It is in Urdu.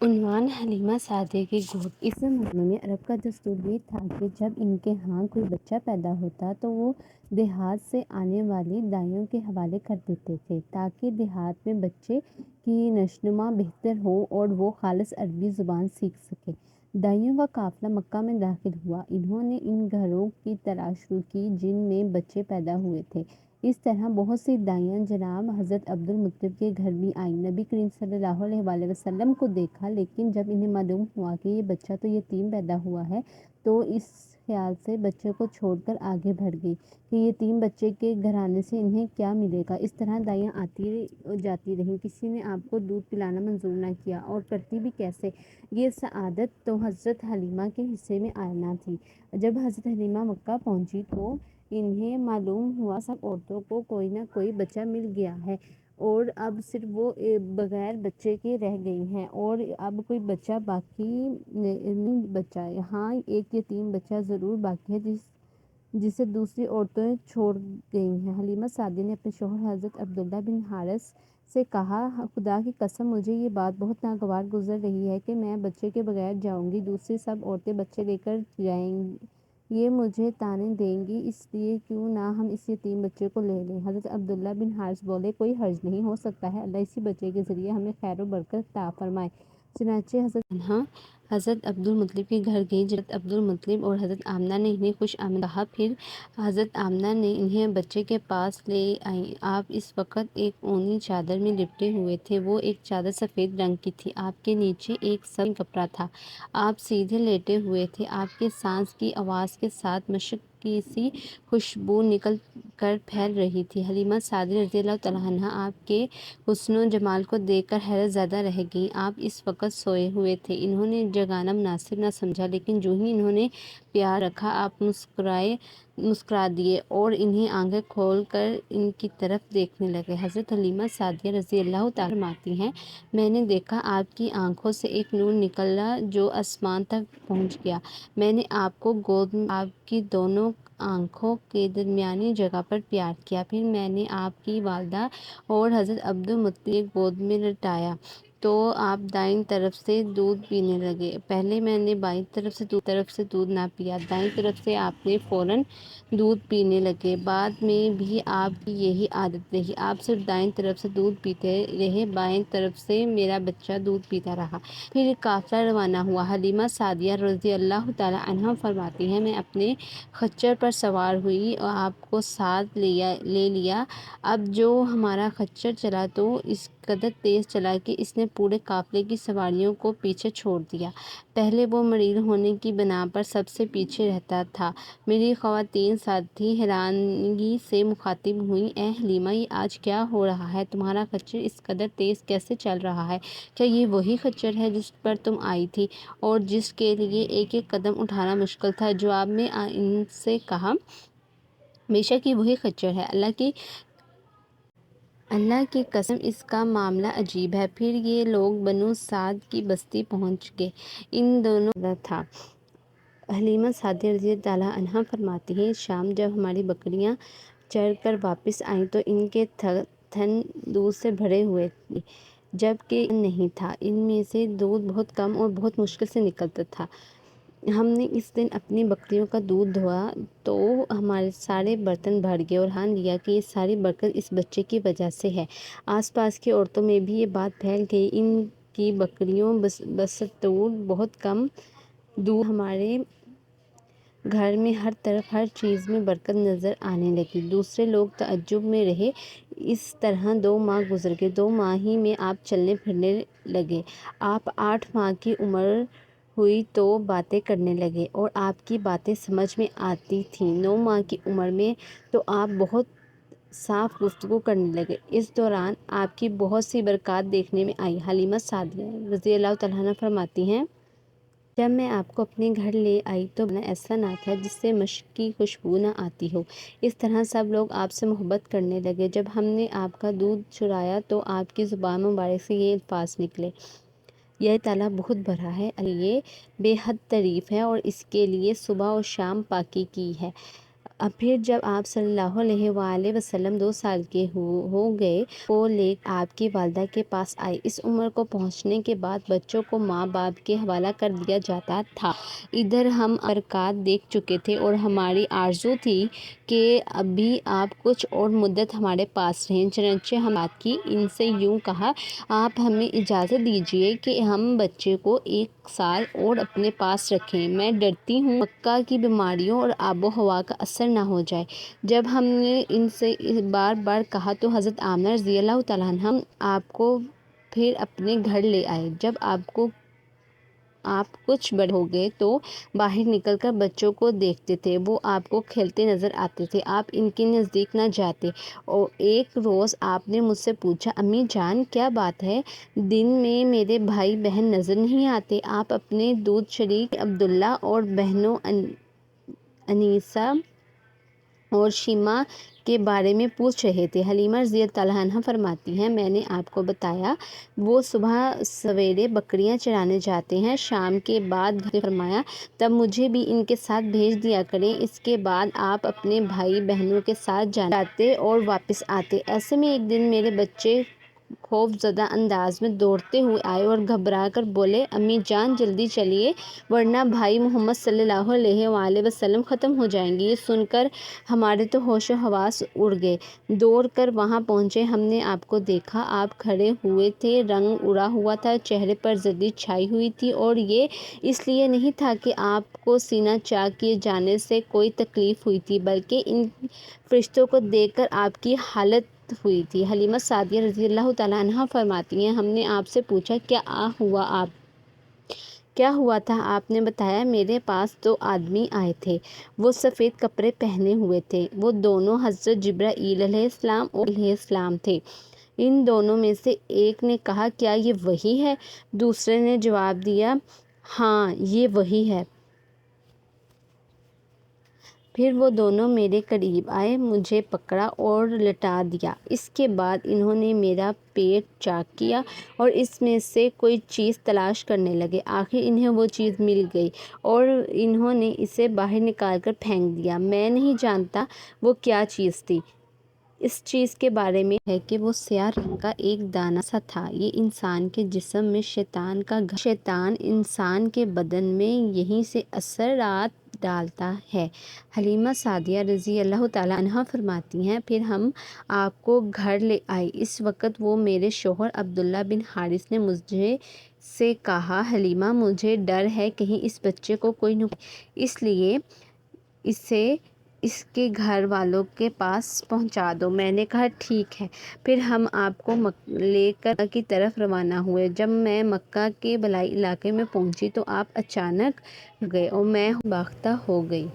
عنوان حلیمہ سعدیہ کی گود۔ اس زمانے میں عرب کا دستور یہ تھا کہ جب ان کے ہاں کوئی بچہ پیدا ہوتا تو وہ دیہات سے آنے والی دائیوں کے حوالے کر دیتے تھے تاکہ دیہات میں بچے کی نشوونما بہتر ہو اور وہ خالص عربی زبان سیکھ سکے۔ دائیوں کا قافلہ مکہ میں داخل ہوا۔ انہوں نے ان گھروں کی تلاش شروع کی جن میں بچے پیدا ہوئے تھے۔ اس طرح بہت سی دائیاں جناب حضرت عبدالمطلب کے گھر بھی آئیں۔ نبی کریم صلی اللہ علیہ وآلہ وسلم کو دیکھا، لیکن جب انہیں معلوم ہوا کہ یہ بچہ تو یتیم پیدا ہوا ہے تو اس خیال سے بچے کو چھوڑ کر آگے بڑھ گئی کہ یتیم بچے کے گھرانے سے انہیں کیا ملے گا۔ اس طرح دائیاں آتی جاتی رہیں، کسی نے آپ کو دودھ پلانا منظور نہ کیا، اور کرتی بھی کیسے؟ یہ سعادت تو حضرت حلیمہ کے حصے میں آنا تھی۔ جب حضرت حلیمہ مکہ پہنچی تو انہیں معلوم ہوا سب عورتوں کو کوئی نہ کوئی بچہ مل گیا ہے اور اب صرف وہ بغیر بچے کے رہ گئی ہیں اور اب کوئی بچہ باقی نہیں بچا۔ ہاں، ایک یتیم بچہ ضرور باقی ہے جسے دوسری عورتیں چھوڑ گئی ہیں۔ حلیمہ سعدیہ نے اپنے شوہر حضرت عبداللہ بن حارث سے کہا، خدا کی قسم مجھے یہ بات بہت ناگوار گزر رہی ہے کہ میں بچے کے بغیر جاؤں گی، دوسری سب عورتیں بچے لے کر جائیں، یہ مجھے طعنے دیں گی، اس لیے کیوں نہ ہم اس یتیم بچے کو لے لیں۔ حضرت عبداللہ بن حارث بولے، کوئی حرج نہیں، ہو سکتا ہے اللہ اسی بچے کے ذریعے ہمیں خیر و برکت عطا فرمائے۔ چنانچہ حضرت عبدالمطلب کے گھر گئیں۔ حضرت عبدالمطلب اور حضرت آمنہ نے انہیں خوش آمدید کہا، پھر حضرت آمنہ نے انہیں بچے کے پاس لے آئیں۔ آپ اس وقت ایک اونی چادر میں لپٹے ہوئے تھے، وہ ایک چادر سفید رنگ کی تھی، آپ کے نیچے ایک سبز کپڑا تھا، آپ سیدھے لیٹے ہوئے تھے، آپ کے سانس کی آواز کے ساتھ مشک کی سی خوشبو نکل کر پھیل رہی تھی۔ حلیمہ سعدیہ رضی اللہ تعالیٰ عنہا آپ کے حسن و جمال کو دیکھ کر حیرت زدہ رہ گئیں۔ آپ اس وقت سوئے ہوئے تھے، انہوں نے جگانا مناسب نہ سمجھا، لیکن جو ہی انہوں نے پیار رکھا آپ مسکرا دیے اور انہیں آنکھیں کھول کر ان کی طرف دیکھنے لگے۔ حضرت حلیمہ سعدیہ رضی اللہ تعالیٰ فرماتی ہیں، میں نے دیکھا آپ کی آنکھوں سے ایک نور نکلا جو آسمان تک پہنچ گیا، میں نے آپ کو گود میں آپ کی دونوں آنکھوں کے درمیانی جگہ پر پیار کیا، پھر میں نے آپ کی والدہ اور حضرت عبدالمطلب کو گود میں لٹایا تو آپ دائیں طرف سے دودھ پینے لگے، پہلے میں نے بائیں طرف سے دودھ نہ پیا، دائیں طرف سے آپ نے فوراً دودھ پینے لگے، بعد میں بھی آپ کی یہی عادت رہی، آپ صرف دائیں طرف سے دودھ پیتے رہے، بائیں طرف سے میرا بچہ دودھ پیتا رہا۔ پھر ایک قافلہ روانہ ہوا۔ حلیمہ سعدیہ رضی اللہ تعالیٰ عنہا فرماتی ہیں، میں اپنے خچر پر سوار ہوئی اور آپ کو ساتھ لے لیا۔ اب جو ہمارا خچر چلا تو اس قدر تیز چلا کہ اس نے پورے قافلے کی سواریوں کو پیچھے چھوڑ دیا۔ پہلے وہ مریض ہونے کی بنا پر سب سے پیچھے رہتا تھا۔ میری خواتین ساتھی حیرانگی سے مخاطب ہوئیں، اے حلیمہ، یہ آج کیا ہو رہا ہے؟ تمہارا خچر اس قدر تیز کیسے چل رہا ہے؟ کیا یہ وہی خچر ہے جس پر تم آئی تھی اور جس کے لیے ایک ایک قدم اٹھانا مشکل تھا؟ جواب میں ان سے کہا، بے شک یہ وہی خچر ہے، اللہ کی قسم اس کا معاملہ عجیب ہے۔ پھر یہ لوگ بنو سعد کی بستی پہنچ گئے، ان دونوں تھا۔ حلیمہ سعدیہ رضی اللہ عنہا فرماتی ہیں، شام جب ہماری بکریاں چر کر واپس آئیں تو ان کے تھن دودھ سے بھرے ہوئے تھے، جبکہ نہیں تھا، ان میں سے دودھ بہت کم اور بہت مشکل سے نکلتا تھا۔ ہم نے اس دن اپنی بکریوں کا دودھ دھویا تو ہمارے سارے برتن بھر گئے اور ٹھان لیا کہ یہ ساری برکت اس بچے کی وجہ سے ہے۔ آس پاس کی عورتوں میں بھی یہ بات پھیل گئی، ان کی بکریوں بستور بہت کم دودھ، ہمارے گھر میں ہر طرف ہر چیز میں برکت نظر آنے لگی۔ دوسرے لوگ تعجب میں رہے۔ اس طرح 2 ماہ گزر گئے، 2 ماہ ہی میں آپ چلنے پھرنے لگے، آپ 8 ماہ کی عمر ہوئی تو باتیں کرنے لگے اور آپ کی باتیں سمجھ میں آتی تھیں، 9 ماہ کی عمر میں تو آپ بہت صاف گفتگو کرنے لگے، اس دوران آپ کی بہت سی برکات دیکھنے میں آئی۔ حلیمہ سعدیہ رضی اللہ تعالیٰ عنہا فرماتی ہیں، جب میں آپ کو اپنے گھر لے آئی تو بنا ایسا نہ تھا جس سے مشک کی خوشبو نہ آتی ہو، اس طرح سب لوگ آپ سے محبت کرنے لگے۔ جب ہم نے آپ کا دودھ چرایا تو آپ کی زبان مبارک سے یہ الفاظ نکلے، یہ تعالیٰ بہت بڑا ہے، اللہ یہ بے حد تعریف ہے اور اس کے لیے صبح اور شام پاکی کی ہے۔ اب پھر جب آپ صلی اللہ علیہ وآلہ وسلم 2 سال کے ہو گئے وہ لے آپ کی والدہ کے پاس آئے۔ اس عمر کو پہنچنے کے بعد بچوں کو ماں باپ کے حوالہ کر دیا جاتا تھا۔ ادھر ہم برکات دیکھ چکے تھے اور ہماری آرزو تھی کہ ابھی آپ کچھ اور مدت ہمارے پاس رہیں۔ چنانچہ ہم بات کی، ان سے یوں کہا، آپ ہمیں اجازت دیجیے کہ ہم بچے کو 1 سال اور اپنے پاس رکھیں۔ میں ڈرتی ہوں مکہ کی بیماریوں اور آب و ہوا کا اثر نہ ہو جائے۔ جب ہم نے ان سے بار بار کہا تو حضرت آمنہ رضی اللہ تعالیٰ عنہا آپ کو پھر اپنے گھر لے آئے۔ جب آپ کچھ بڑے ہو گئے تو باہر نکل کر بچوں کو دیکھتے تھے، وہ آپ کو کھیلتے نظر آتے تھے، آپ ان کے نزدیک نہ جاتے۔ اور ایک روز آپ نے مجھ سے پوچھا، امی جان کیا بات ہے، دن میں میرے بھائی بہن نظر نہیں آتے؟ آپ اپنے دودھ شریک عبداللہ اور بہنوں انیسہ اور شیماء کے بارے میں پوچھ رہے تھے۔ حلیمہ رضی اللہ عنہا فرماتی ہیں، میں نے آپ کو بتایا وہ صبح سویرے بکریاں چرانے جاتے ہیں، شام کے بعد گھر فرمایا تب مجھے بھی ان کے ساتھ بھیج دیا کریں، اس کے بعد آپ اپنے بھائی بہنوں کے ساتھ جاتے اور واپس آتے۔ ایسے میں ایک دن میرے بچے خوف زدہ انداز میں دوڑتے ہوئے آئے اور گھبرا کر بولے، امی جان جلدی چلیے ورنہ بھائی محمد صلی اللہ علیہ وآلہ وسلم ختم ہو جائیں گے۔ یہ سن کر ہمارے تو ہوش و حواس اڑ گئے، دوڑ کر وہاں پہنچے، ہم نے آپ کو دیکھا، آپ کھڑے ہوئے تھے، رنگ اڑا ہوا تھا، چہرے پر زردی چھائی ہوئی تھی، اور یہ اس لیے نہیں تھا کہ آپ کو سینہ چاک کیے جانے سے کوئی تکلیف ہوئی تھی بلکہ ان فرشتوں کو دیکھ کر آپ کی حالت ہوئی تھی۔ حلیمہ سعدیہ رضی اللہ تعالیٰ عنہا فرماتی ہیں، ہم نے آپ سے پوچھا کیا ہوا تھا؟ آپ نے بتایا، میرے پاس 2 آدمی آئے تھے، وہ سفید کپڑے پہنے ہوئے تھے، وہ دونوں حضرت جبرائیل علیہ السلام اور علیہ السلام تھے۔ ان دونوں میں سے ایک نے کہا، کیا یہ وہی ہے؟ دوسرے نے جواب دیا، ہاں یہ وہی ہے۔ پھر وہ دونوں میرے قریب آئے، مجھے پکڑا اور لٹا دیا، اس کے بعد انہوں نے میرا پیٹ چاک کیا اور اس میں سے کوئی چیز تلاش کرنے لگے، آخر انہیں وہ چیز مل گئی اور انہوں نے اسے باہر نکال کر پھینک دیا۔ میں نہیں جانتا وہ کیا چیز تھی۔ اس چیز کے بارے میں ہے کہ وہ سیاہ رنگ کا ایک دانہ سا تھا، یہ انسان کے جسم میں شیطان کا گھر، شیطان انسان کے بدن میں یہیں سے اثرات ڈالتا ہے۔ حلیمہ سعدیہ رضی اللہ تعالیٰ عنہا فرماتی ہیں، پھر ہم آپ کو گھر لے آئے، اس وقت وہ میرے شوہر عبداللہ بن حارث نے مجھے سے کہا، حلیمہ مجھے ڈر ہے کہیں اس بچے کو کوئی نقصان، اس لیے اسے اس کے گھر والوں کے پاس پہنچا دو۔ میں نے کہا ٹھیک ہے۔ پھر ہم آپ کو لے کر مکہ کی طرف روانہ ہوئے۔ جب میں مکہ کے بالائی علاقے میں پہنچی تو آپ اچانک گئے اور میں باختہ ہو گئی۔